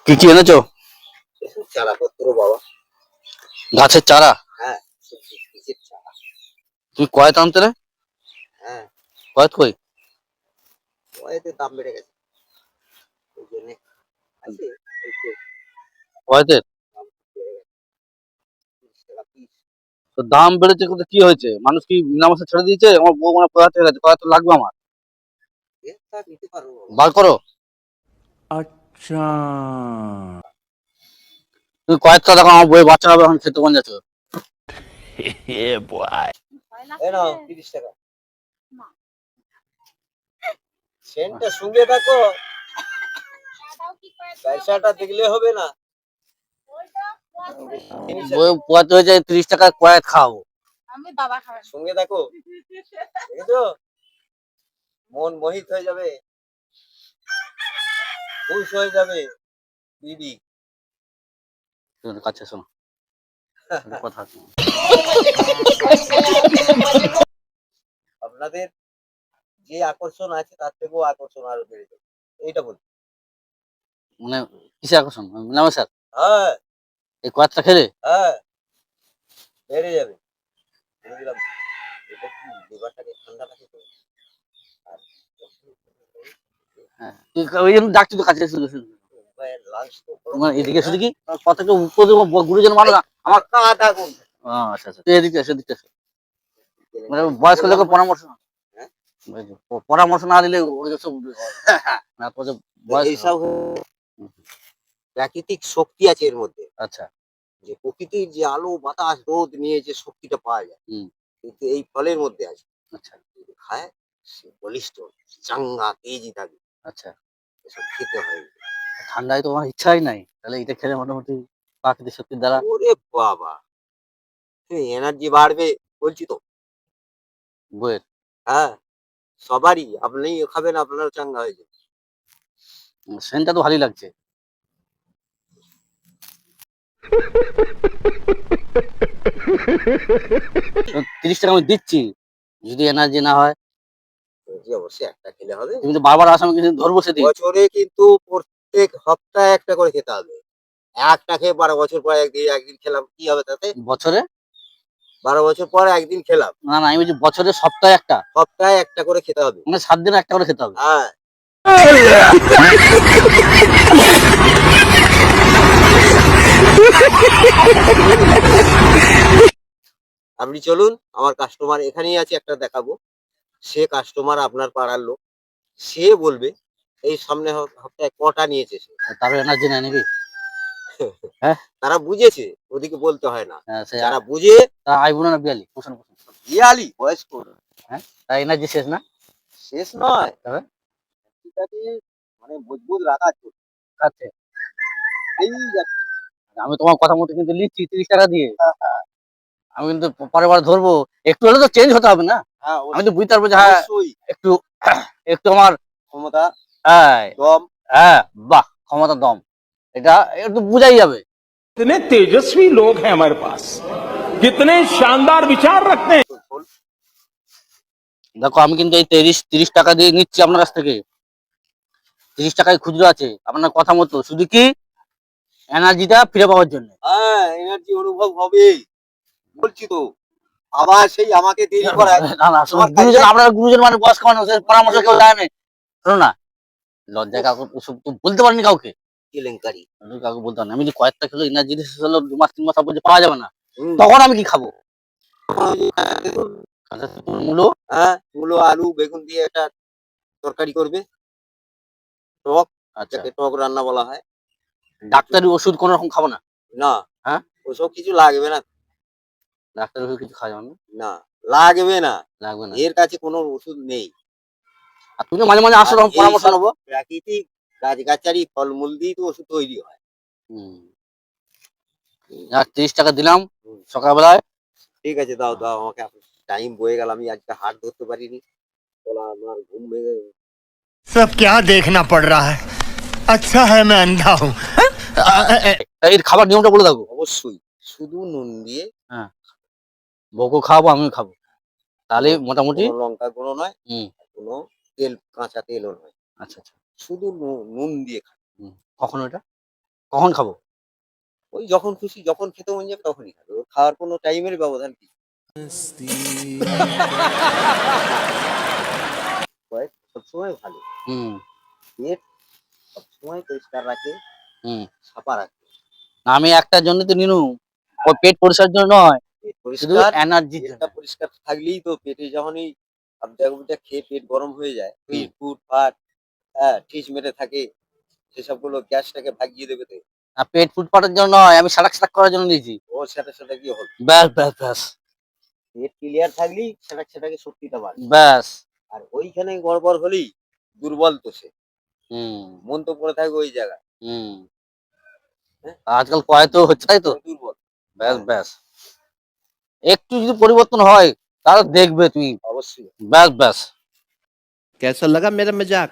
কি কি এনেছো? চারাপত্র বাবা। গাছের চারা? হ্যাঁ, সবজি বীজের চারা। তুই কয়েত আনতে রে? হ্যাঁ, কয়েত কই? কয়েতে দাম বেড়ে গেছে, ওই জন্য আছে একটু কয়েতের দাম বেড়ে গেছে, 30 টাকা পিস। তো দাম বেড়েছে কিন্তু কি হয়েছে? মানুষ কি বিনামূল্যে ছেড়ে দিয়েছে? আমার বউ মানে প্রয়াত হয়ে গেছে, কয়েত লাগবে আমার। তা নিতে পারবো বাবা। বার করো। अच्छा। তুই কয়েকটা দেখো, আমার বইয়ের বাচ্চা হবে, এখন খেতে মন যাচ্ছে। ये बॉय। এই নাও 30 টাকা। সেন্টটা সঙ্গে থাকো, পয়সাটা দেখলে হবে না। বই পোয়াতে হয়েছে 30 টাকার কয়েক খাওয়াবো। আমি বাবা খাবেন সঙ্গে থাকো, বুঝেছো? মন মোহিত হয়ে যাবে, খুশ হয়ে যাবে বিবি। কাছে শোনো, কথা আছে। আপনাদের যে আকর্ষণ আছে তার থেকেও আকর্ষণ আরো বেড়ে যাবে, এইটা বলছি। মানে কিসে আকর্ষণ? নমস্কার। হ্যাঁ এই কয়েকটা খেলে হ্যাঁ, বেড়ে যাবে, বলে দিলাম। এটা কি লিভারটাকে ঠান্ডা রাখে তো। আর হ্যাঁ, তুই ওই জন্য ডাকছি তো কাছে এসে। লাঞ্চ তো তোমার এদিকে শুধু কি কথাকে উপর গুরুজন মানুষ আমার। আধা ঘন্টা। আচ্ছা আচ্ছা, তুই এদিকে এসে এদিকে এসে। মানে বয়স্ক লোকের পরামর্শ, হ্যাঁ? পরামর্শ না দিলে ওই সব না তো বয়স। এইসব প্রাকৃতিক শক্তি আছে এর মধ্যে। আচ্ছা। যে প্রকৃতির যে আলো বাতাস রোদ নিয়ে যে শক্তিটা পাওয়া যায়, কিন্তু এই ফলের মধ্যে আছে। আচ্ছা যদি খায় সে বলিষ্ঠ, চাঙ্গা তেজি থাকে। আচ্ছা। এসব খেতে হয়। ঠান্ডায় তো আমার ইচ্ছাই নাই, তাহলে এটা খেলে মোটামুটি প্রাকৃতিক শক্তির দ্বারা। ওরে বাবা, এনার্জি বাড়বে বলছি তো। বইয়ের হ্যাঁ, সবারই। আপনি খাবেন, আপনারও চাঙ্গা হয়ে যাবে। সেন্টটা তো ভালোই লাগছে। 30 টাকা আমি দিচ্ছি, যদি এনার্জি না হয়। জি, অবশ্যই একটা খেলে হবে। তুমি তো বারবার আসামে কিন্তু ধরবো সেদিন। বছরে কিন্তু প্রত্যেক সপ্তাহে একটা করে খেতে হবে। একটা খেয়ে 12 বছর পরে একদিন খেলাম, কি হবে তাতে? বছরে? 12 বছর পরে একদিন খেলাম। না না, আমি বলছি বছরে সপ্তাহে একটা, সপ্তাহে একটা করে খেতে হবে। মানে 7 দিনে একটা করে খেতে হবে। হ্যাঁ, আপনি চলুন, আমার কাস্টমার এখানেই আছে, একটা দেখাবো। সে কাস্টমার আপনার পাড়ার লোক, সে বলবে এই সামনে সপ্তাহে কটা নিয়েছে সে। তারপরে এনার্জি নাই নাকি? হ্যাঁ, তারা বুঝেছে, ওদিকে বলতে হয় না। সে যারা বুঝে, তা আইবো না বিয়ালি পোষণ পোষণ। ইয়ালি বয়স্ক, হ্যাঁ, তাই এনার্জি শেষ না? শেষ নয়। তবে এটাকে মানে মজবুত রাখার জন্য খাচ্ছে। এই যাচ্ছে। আমি তোমার কথা মতো কিন্তু লিখছি 30 টাকা দিয়ে। আমি কিন্তু পরের বার ধরবো, একটু হলে তো চেঞ্জ হতে হবে না। হ্যাঁ, আমি তো বুঝতে পারবো যে হ্যাঁ অবশ্যই একটু একটু আমার ক্ষমতা, হ্যাঁ দম। হ্যাঁ, বাহ, ক্ষমতা দম, এটা একটু বুঝাই যাবে। कितने तेजस्वी लोग हैं हमारे पास, कितने शानदार विचार रखते हैं। দেখো আমি কিন্তু এই 30 টাকা দিয়ে নিচ্ছি আপনার কাছ থেকে। 30 টাকায় খুচরো আছে, আপনার কথা মতো, শুধু কি এনার্জিটা ফিরে পাওয়ার জন্য। হ্যাঁ, এনার্জি অনুভব হবে বলছি তো। আবার সেই আমাকে দেরি করায়। না না, শুনুন, গুরুজন, আপনার গুরুজন মানে বয়স্ক মানুষ, এর পরামর্শ কেউ দেয় না। শোনো না, লজ্জায় কাউকে ওসব তো বলতে পারিনি কাউকে। কেলেঙ্কারি। আমি কাউকে বলতে পারি না। আমি যে কয়েকটা খেলো এনার্জি শেষ হলো, 2 মাস 3 মাস পর যে পাওয়া যাবে না, তখন আমি কি খাবো? কাঁচা শুকনো মূলো। হ্যাঁ, মূলো আলু বেগুন দিয়ে একটা তরকারি করবে, টক। আচ্ছা, যাকে টক রান্না বলা হয়। ডাক্তারি ওষুধ কোনো রকম খাবো না? না, হ্যাঁ, ওসব কিছু লাগবে না। ডাক্তারি ওষুধ কিছু খাওয়া যাবে না? না, লাগবে না। লাগবে না। এর কাছে কোনো ওষুধ নেই। আর তুমি মাঝে মাঝে আসো, আর তখন পরামর্শ এইসব নেবো। প্রাকৃতিক গাছগাছালি ফলমূল দিয়েই তো ওষুধ তৈরি হয়। হুম, আর 30 টাকা দিলাম সকালবেলায়। ঠিক আছে, দাও দাও আমাকে। টাইম বয়ে গেল, আমি আজকে হাট ধরতে পারিনি। বলা আমার ঘুম ভেঙে গেল। सब क्या देखना पड़ रहा है। अच्छा है मैं अंधा हूँ। এর খাবার নিয়মটা বলে দেবো। অবশ্যই শুধু নুন দিয়ে। হ্যাঁ, বউকেও খাওয়াবো, আমিও খাবো, তাহলে মোটামুটি। কোনো লঙ্কা গুঁড়ো নয়, হুম, কোনো তেল, কাঁচা তেলও নয়। আচ্ছা আচ্ছা। শুধু নুন দিয়ে খান। কখন ওটা কখন খাবো? ওই যখন খুশি যখন খেতে মন যাবে তখনই খাবে, ওর খাওয়ার কোনো টাইমের ব্যবধান কি সবসময় ভালো, হুম পেট সবসময় পরিষ্কার রাখে, হুম। সাফা রাখে। আমি একটার জন্য তো নিনু, ওই পেট পরিষ্কার জন্য নয়, পেট শুধু পরিষ্কার, এনার্জির জন্য। পেটটা পরিষ্কার থাকলেই তো পেটে যখনই আবজা খেয়ে পেট গরম হয়ে যায়, হুম। ফুট ফাট, হ্যাঁ, ঠিস মেরে থাকে, সেসবগুলো গ্যাসটাকে ভাগিয়ে দেবে তো। আর পেট ফুটপাটের জন্য নয়, আমি সারাক সারাক করার জন্য নিয়েছি। ওর সাথে সাথে কি হলো, ব্যাস ব্যাস ব্যাস পেট ক্লিয়ার থাকলেই সেটাকে শক্তিটা বাড়ে। ব্যাস। আর ওইখানে গড়বড় হলেই দুর্বল তো সে, হুম মন তো পড়ে থাকবে ওই জায়গায়। হুম। হ্যাঁ, আজকাল কয় তো হচ্ছে, তাই তো। দুর্বল। ব্যাস হ্যাঁ, ব্যাস, একটু যদি পরিবর্তন হয় তাহলে দেখবে তুমি। অবশ্যই। ব্যাস ব্যাস। कैसा लगा मेरा मजाक